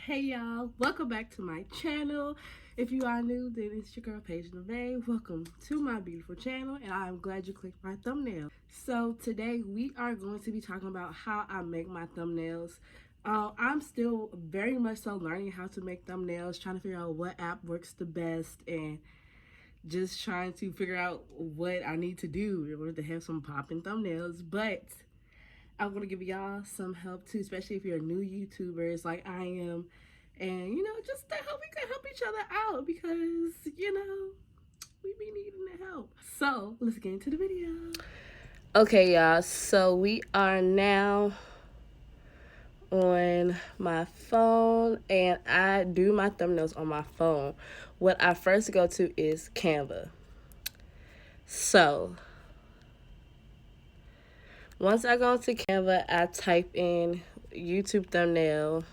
Hey y'all, welcome back to my channel. If you are new, then it's your girl PaigeNavae. Welcome to my beautiful channel, and I'm glad you clicked my thumbnail. So today we are going to be talking about how I make my thumbnails. I'm still very much so learning how to make thumbnails, trying to figure out what app works the best, and just trying to figure out what I need to do in order to have some popping thumbnails. But I'm going to give y'all some help too, especially if you're new YouTubers like I am. And, just to help, we can help each other out because, we be needing the help. So, let's get into the video. Okay, y'all. So, we are now on my phone, and I do my thumbnails on my phone. What I first go to is Canva. So, once I go into Canva, I type in YouTube thumbnail.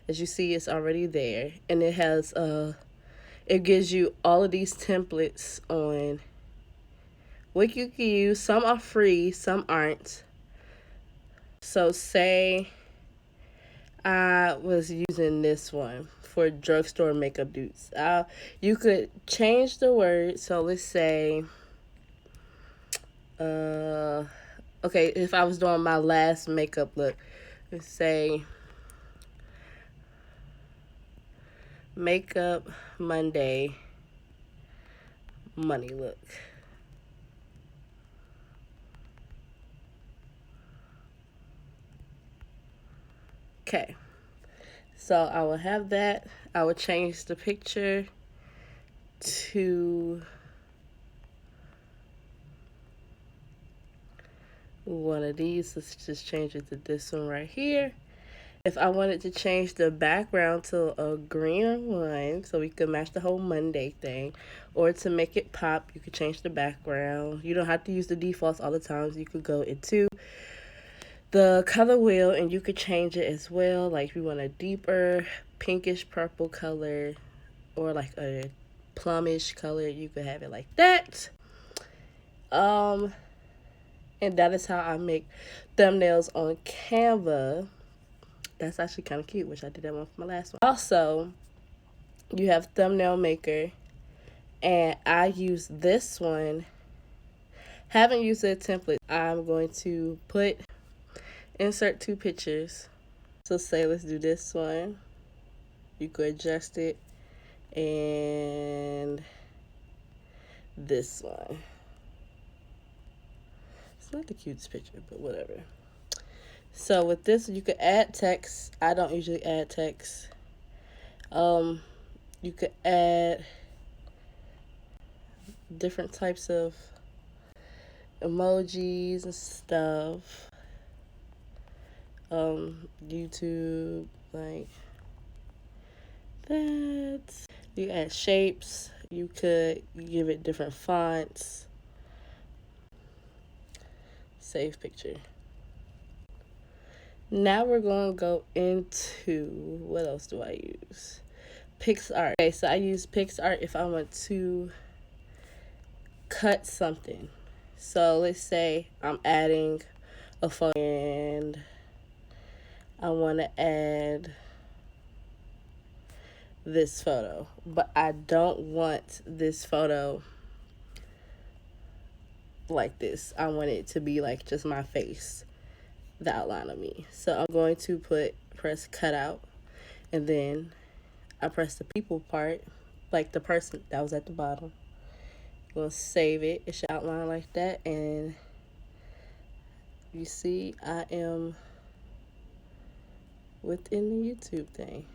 As you see, it's already there, and it has it gives you all of these templates on what you can use. Some are free, some aren't. So say I was using this one for drugstore makeup dudes. You could change the word. So let's say okay, if I was doing my last makeup look, let's say makeup Monday money look. Okay, so I will have that. I will change the picture to one of these. Let's just change it to this one right here. If I wanted to change the background to a green one so we could match the whole Monday thing, or to make it pop, you could change the background. You don't have to use the defaults all the time. You could go into the color wheel and you could change it as well. Like if you want a deeper pinkish purple color or like a plumish color, you could have it like that. And that is how I make thumbnails on Canva. That's actually kind of cute. Wish I did that one for my last one. Also, you have Thumbnail Maker, and I use this one. Haven't used a template. I'm going to insert two pictures. So say let's do this one. You could adjust it, and this one. It's not the cutest picture, but whatever. So with this, you could add text. I don't usually add text. You could add different types of emojis and stuff. YouTube, like that. You add shapes. You could give it different fonts. Save picture. Now we're going to go into, what else do I use? Pixar. Okay, so I use Pixar if I want to cut something. So let's say I'm adding a photo and I want to add this photo, but I don't want this photo like this. I want it to be like just my face, the outline of me. So I'm going to press cutout, and then I press the people part, like the person that was at the bottom. I'm going to save it. It should outline like that, and you see I am within the YouTube thing.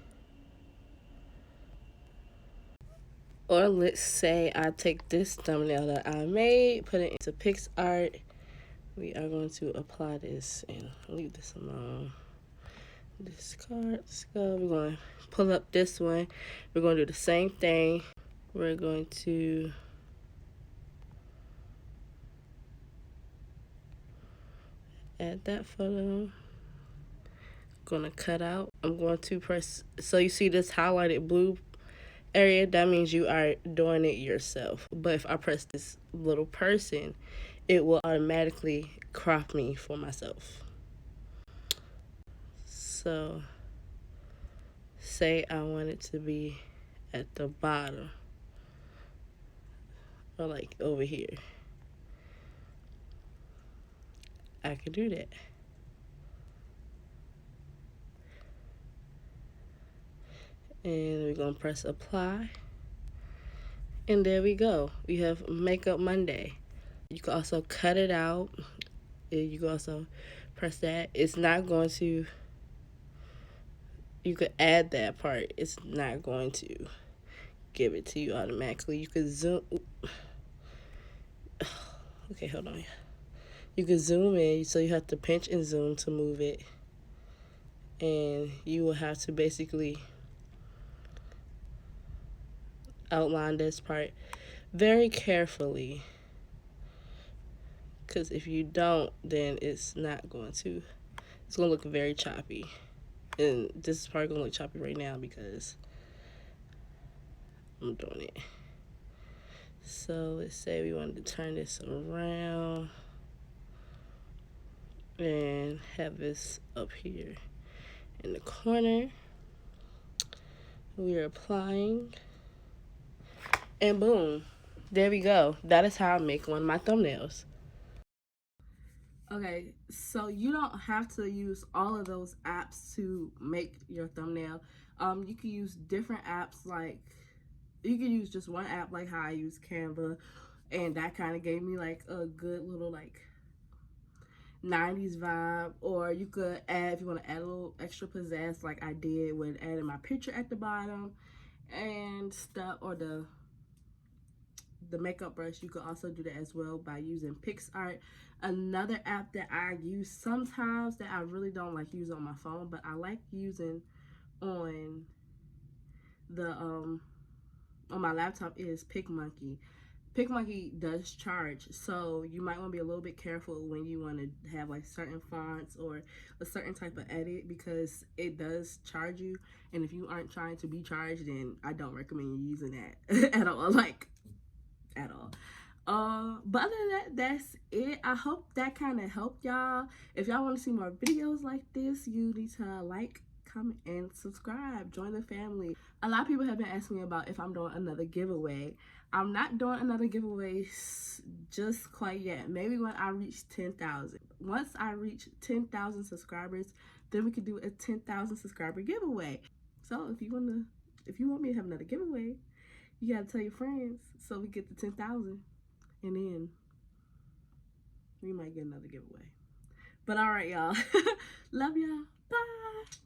Or let's say I take this thumbnail that I made, put it into PixArt. We are going to apply this and leave this alone. Discard, let's go. We're going to pull up this one. We're going to do the same thing. We're going to add that photo. Going to cut out. I'm going to press, so you see this highlighted blue area, that means you are doing it yourself. But if I press this little person, it will automatically crop me for myself. So say I want it to be at the bottom or like over here, I can do that. And we're gonna press apply, and there we go. We have Makeup Monday. You can also cut it out. You can also press that. It's not going to, you could add that part. It's not going to give it to you automatically. You could zoom. Okay, hold on. You can zoom in, so you have to pinch and zoom to move it. And you will have to basically outline this part very carefully. Because if you don't, then it's not going to, it's going to look very choppy. And this is probably going to look choppy right now because I'm doing it. So let's say we wanted to turn this around and have this up here in the corner. We are applying, and boom, there we go. That is how I make one of my thumbnails. Okay, so you don't have to use all of those apps to make your thumbnail. You can use different apps, like you can use just one app like how I use Canva, and that kind of gave me like a good little like 90s vibe. Or you could add, if you want to add a little extra pizzazz like I did with adding my picture at the bottom and stuff, or the makeup brush. You could also do that as well by using Pixar. Another app that I use sometimes that I really don't like use on my phone, but I like using on the on my laptop is PicMonkey. PicMonkey does charge, so you might want to be a little bit careful when you want to have like certain fonts or a certain type of edit, because it does charge you, and if you aren't trying to be charged, then I don't recommend you using that at all, like at all. But other than that, that's it. I hope that kind of helped y'all. If y'all want to see more videos like this, you need to like, comment, and subscribe. Join the family. A lot of people have been asking me about if I'm doing another giveaway. I'm not doing another giveaway just quite yet. Maybe when I reach 10,000. Once I reach 10,000 subscribers, then we could do a 10,000 subscriber giveaway. So if you want me to have another giveaway, you gotta tell your friends so we get to 10,000, and then we might get another giveaway. But all right, y'all. Love y'all. Bye.